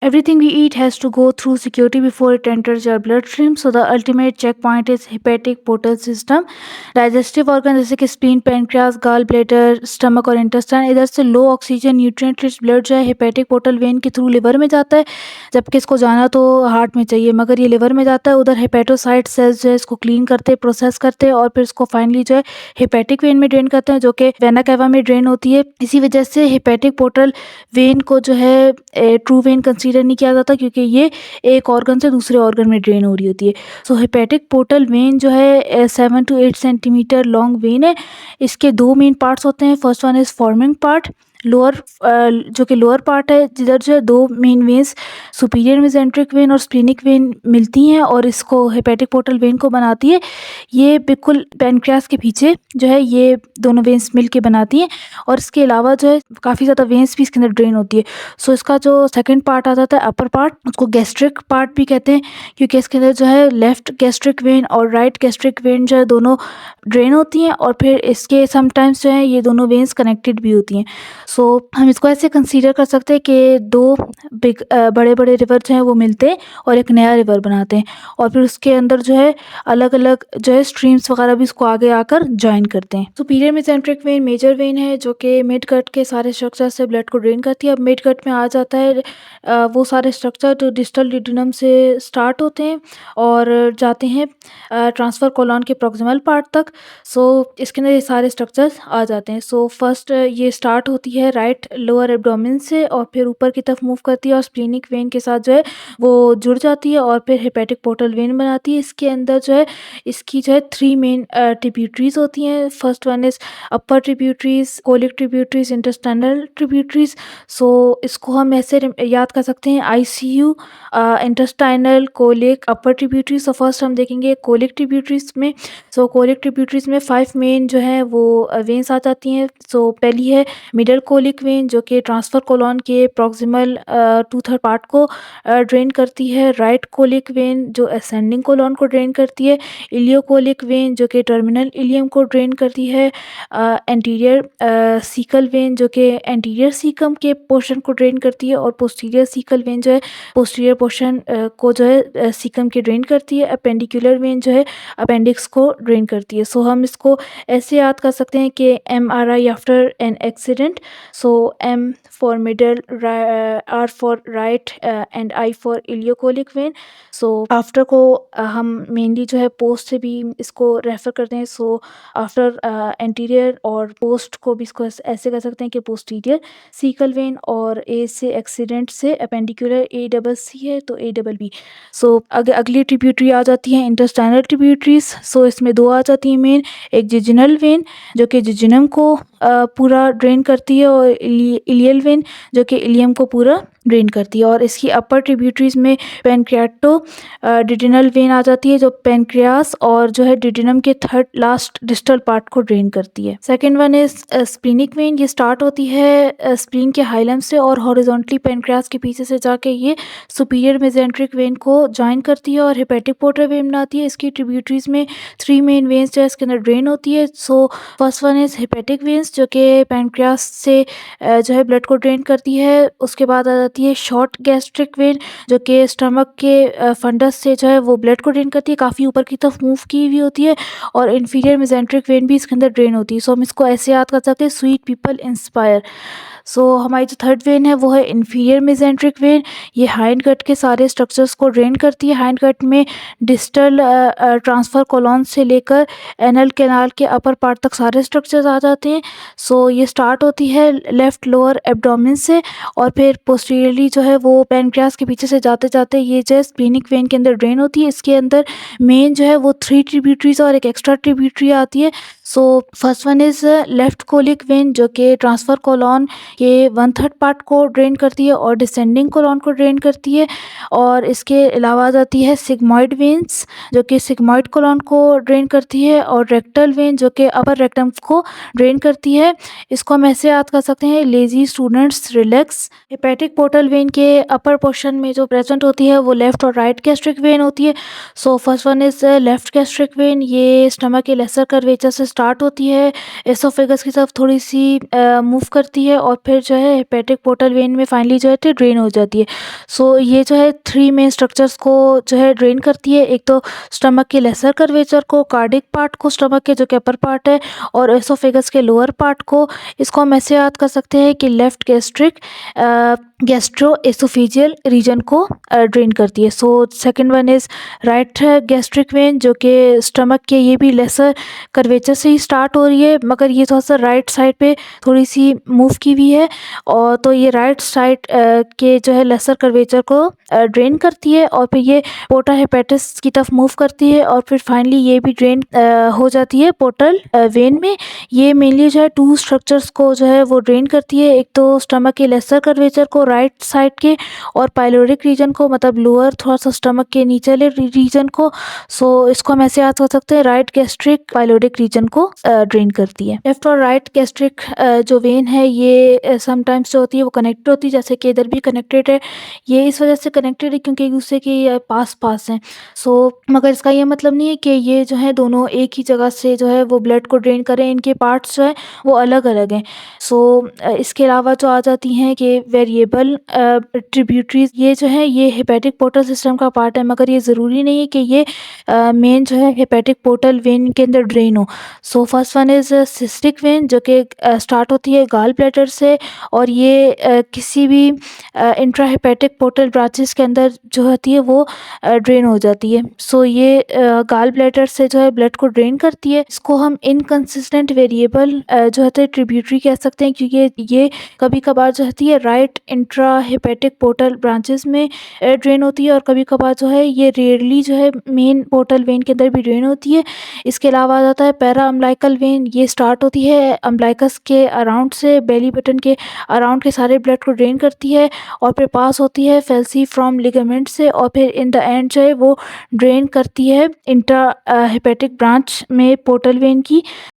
Everything we eat has to go through security before it enters your bloodstream. So the ultimate checkpoint is hepatic portal system. Digestive organ जैसे कि spleen, pancreas, gall bladder, stomach और intestine, इधर से लो oxygen nutrient rich blood जो है hepatic portal vein के through liver में जाता है, जबकि इसको जाना तो हार्ट में चाहिए, मगर ये लिवर में जाता है। उधर हेपेटोसाइट सेल्स जो है इसको क्लीन करते हैं, प्रोसेस करते हैं और फिर इसको फाइनली जो है हेपेटिक वेन में ड्रेन करते हैं, जो कि वेना कैवा में ड्रेन होती है। इसी वजह से हेपेटिक पोर्टल वेन को जो है ट्रू वेन कंसीडर नहीं किया जाता, क्योंकि ये एक ऑर्गन से दूसरे ऑर्गन में ड्रेन हो रही होती है। सो हेपेटिक पोर्टल वेन जो है 7 to 8 सेंटीमीटर लॉन्ग वेन है। इसके दो मेन पार्ट्स होते हैं। First one is forming part, lower जो कि लोअर पार्ट है, जिधर जो है दो main veins superior mesenteric when और स्प्लीनिक वेन मिलती हैं और इसको हेपेटिक पोर्टल वेन को बनाती है। ये बिल्कुल पैनक्रियास के पीछे जो है ये दोनों वेन्स मिल के बनाती हैं, और इसके अलावा जो है काफ़ी ज़्यादा वेन्स भी इसके अंदर ड्रेन होती है। सो इसका जो सेकंड पार्ट आ जाता है अपर पार्ट, उसको गैस्ट्रिक पार्ट भी कहते हैं, क्योंकि इसके अंदर जो है लेफ्ट गैस्ट्रिक वेन और राइट गैस्ट्रिक वेन जो है दोनों ड्रेन होती हैं, और फिर इसके समटाइम्स जो है ये दोनों वेन्स कनेक्टेड भी होती हैं। सो हम इसको ऐसे कंसीडर कर सकते हैं कि दो बिग बड़े बड़े रिवर जो हैं वो मिलते हैं और एक नया रिवर बनाते हैं, और फिर उसके अंदर जो है अलग अलग जो है स्ट्रीम्स वगैरह भी इसको आगे आकर ज्वाइन करते हैं। Superior mesenteric vein major vein है, जो कि मिड गट के सारे स्ट्रक्चर से ब्लड को ड्रेन करती है। अब मिड गट में आ जाता है वो सारे स्ट्रक्चर जो डिस्टल ड्यूडेनम से स्टार्ट होते हैं और जाते हैं ट्रांसफर कोलॉन के प्रॉक्सिमल पार्ट तक। सो इसके अंदर ये सारे स्ट्रक्चर्स आ जाते हैं। सो फर्स्ट ये स्टार्ट होती है राइट लोअर एब्डोमेन से और फिर ऊपर की तरफ मूव करती है और स्प्लीनिक वेन के साथ जो है वो जुड़ जाती है और फिर हेपेटिक पोर्टल वेन बनाती है। इसके अंदर जो है इसकी जो है 3 मेन ट्रिब्यूटरीज होती हैं। First one is upper tributaries, colic tributaries, intestinal tributaries. So इसको हम ऐसे याद कर सकते हैं ICU, intestinal, colic, upper tributaries. So first हम देखेंगे कोलिक ट्रिब्यूटरीज में। सो कोलिक ट्रिब्यूटरीज में 5 मेन जो है वो वेन्स आ जाती हैं। सो पहली है मिडल कोलिक वेन, जो कि ट्रांसफर कोलॉन के प्रॉक्सिमल 2/3 पार्ट को ड्रेन करती है। राइट कोलिक वेन जो असेंडिंग कोलॉन को ड्रेन करती है। इलियोकोलिक वेन जो कि टर्मिनल इलियम को ड्रेन करती है। एंटीरियर सीकल वेन जो कि एंटीरियर सीकम के पोर्शन को ड्रेन करती है, और पोस्टीरियर सीकल वेन जो है पोस्टीरियर पोर्शन को जो है सीकम के ड्रेन करती है। अपेंडिकुलर वेन जो है अपेंडिक्स को ड्रेन करती है। सो हम इसको ऐसे याद कर सकते हैं कि MRI after an accident. So M for middle, R for right and I for ileocolic vein. So after को हम मेनली जो है पोस्ट से भी इसको रेफर करते हैं। सो आफ्टर एंटीरियर और पोस्ट को भी इसको ऐसे कर सकते हैं कि पोस्टीरियर सीकल वेन, और A से एक्सीडेंट से अपेंडिकुलर ACC है तो ABB। सो अगली ट्रिब्यूटरी आ जाती है इंटेस्टाइनल ट्रिब्यूटरीज। सो इसमें दो आ जाती हैं मेन, एक जिजिनल वेन जो कि जिजिनम को पूरा ड्रेन करती है, और इलियल वेन जो कि इलियम को पूरा ड्रेन करती है। और इसकी अपर ट्रिब्यूटरीज में पेनक्रियाटो डिडिनल वेन आ जाती है, जो पेनक्रियास और जो है डिडिनम के थर्ड लास्ट डिस्टल पार्ट को ड्रेन करती है। Second one is splenic when. ये स्टार्ट होती है स्प्लीन के हाइलम से और हॉरिजॉन्टली पेनक्रियास के पीछे से जाके ये सुपीरियर मेसेंट्रिक वेन को ज्वाइन करती है और हेपेटिक पोर्टल वेन बनाती है। इसकी ट्रिब्यूटरीज में 3 मेन वेन्स जो है इसके अंदर ड्रेन होती है। So first one is hepatic veins जो कि पैनक्रियास से जो है ब्लड को ड्रेन करती है। उसके बाद आ जाती है शॉर्ट गैस्ट्रिक वेन जो कि स्टमक के फंडस से जो है वो ब्लड को ड्रेन करती है, काफ़ी ऊपर की तरफ मूव की हुई होती है, और इन्फीरियर मेसेंट्रिक वेन भी इसके अंदर ड्रेन होती है। सो हम इसको ऐसे याद कर सकते हैं, स्वीट पीपल इंस्पायर। सो हमारी जो थर्ड वेन है वो है इन्फीरियर मेसेंट्रिक वेन। ये हाइंड गट के सारे स्ट्रक्चर्स को ड्रेन करती है। हाइंड गट में डिस्टल ट्रांसफर कोलॉन से लेकर एनल कैनाल के अपर पार्ट तक सारे स्ट्रक्चर्स आ जाते हैं। सो ये स्टार्ट होती है लेफ्ट लोअर एब्डोमेन से, और फिर पोस्टीरियरली जो है वो पैनक्रियास के पीछे से जाते जाते ये जो है स्प्लीनिक वेन के अंदर ड्रेन होती है। इसके अंदर मेन जो है वो 3 ट्रिब्यूटरीज और एक एक्स्ट्रा ट्रिब्यूटरी आती है। So first one is left colic when जो कि ट्रांसफर कोलॉन के 1/3 पार्ट को ड्रेन करती है और डिसेंडिंग कोलॉन को ड्रेन करती है। और इसके अलावा आ जाती है सिग्मॉइड वेन्स जो कि सिग्मॉइड कोलॉन को ड्रेन करती है, और रेक्टल वेन जो कि अपर रेक्टम को ड्रेन करती है। इसको हम ऐसे याद कर सकते हैं, lazy students relax. Hepatic portal vein के अपर पोर्शन में जो प्रेजेंट होती है वो लेफ्ट और राइट गैस्ट्रिक वेन होती है। So first one is left gastric when. ये स्टमक के लेसर कर्वेचर से स्टार्ट होती है एसोफेगस की तरफ थोड़ी-सी मूव करती है और फिर जो है हेपेटिक पोर्टल वेन में फाइनली जो है तो ड्रेन हो जाती है। सो ये जो है 3 मेन स्ट्रक्चर्स को जो है ड्रेन करती है। एक तो स्टमक के लेसर कर्वेचर को, कार्डिक पार्ट को स्टमक के जो कि अपर पार्ट है, और एसोफेगस के लोअर पार्ट को। इसको हम ऐसे याद कर सकते हैं कि left gastric gastro oesophageal region को ड्रेन करती है। So second one is right gastric vein, जो कि स्टमक के ये भी लेसर कर्वेचर से ही स्टार्ट हो रही है, मगर ये थोड़ा सा राइट साइड पे थोड़ी सी मूव की हुई है। और तो ये राइट साइड के जो है लेसर कर्वेचर को ड्रेन करती है, और फिर ये पोर्टा हेपेटिस की तरफ मूव करती है, और फिर फाइनली ये भी ड्रेन हो जाती है पोर्टल वेन में। ये मेनली जो है 2 स्ट्रक्चर्स को जो है वो ड्रेन करती है। एक तो स्टमक के लेसर कर्वेचर को राइट साइड के, और पाइलोरिक रीजन को, मतलब लोअर थोड़ा सा स्टमक के नीचे वाले रीजन को। सो इसको हम ऐसे याद कर सकते हैं, राइट गैस्ट्रिक पाइलोरिक रीजन को ड्रेन करती है। लेफ्ट और राइट गैस्ट्रिक जो वेन है ये समटाइम्स जो होती है वो कनेक्टेड होती है, जैसे कि इधर भी कनेक्टेड है। ये इस वजह से कनेक्टेड है क्योंकि एक दूसरे के पास हैं। सो मगर इसका ये मतलब नहीं है कि ये जो है दोनों एक ही जगह से जो है वो ब्लड को ड्रेन करें। इनके पार्ट्स जो है वो अलग अलग हैं। सो इसके अलावा जो आ जाती हैं कि वेरिएबल ट्रिब्यूटरीज, ये जो है ये हेपेटिक पोर्टल सिस्टम का पार्ट है, मगर ये ज़रूरी नहीं है कि ये मेन जो है हेपेटिक पोर्टल वेन के अंदर ड्रेन हो। So first one is cystic when, जो कि स्टार्ट होती है गाल ब्लैडर से, और ये किसी भी इंट्रा हेपेटिक पोर्टल ब्रांचेस के अंदर जो होती है वो ड्रेन हो जाती है। सो ये गाल ब्लैडर से जो है ब्लड को ड्रेन करती है। इसको हम इनकंसिस्टेंट वेरिएबल जो होता है ट्रिब्यूटरी कह सकते हैं, क्योंकि ये कभी कभार जो होती है right intra hepatic portal branches में ड्रेन होती है, और कभी कभार जो है ये रेयरली जो है मेन पोर्टल वेन के अंदर भी ड्रेन होती है। इसके अलावा आ जाता है पैरा अम्बलाइकल वेन। ये स्टार्ट होती है अम्बलाइकस के अराउंड से, बेली बटन के अराउंड के सारे ब्लड को ड्रेन करती है, और फिर पास होती है फेल्सीफ्रॉम लिगामेंट से, और फिर इन द एंड जो है वो ड्रेन करती है इंट्रा हेपेटिक ब्रांच में पोर्टल वेन की।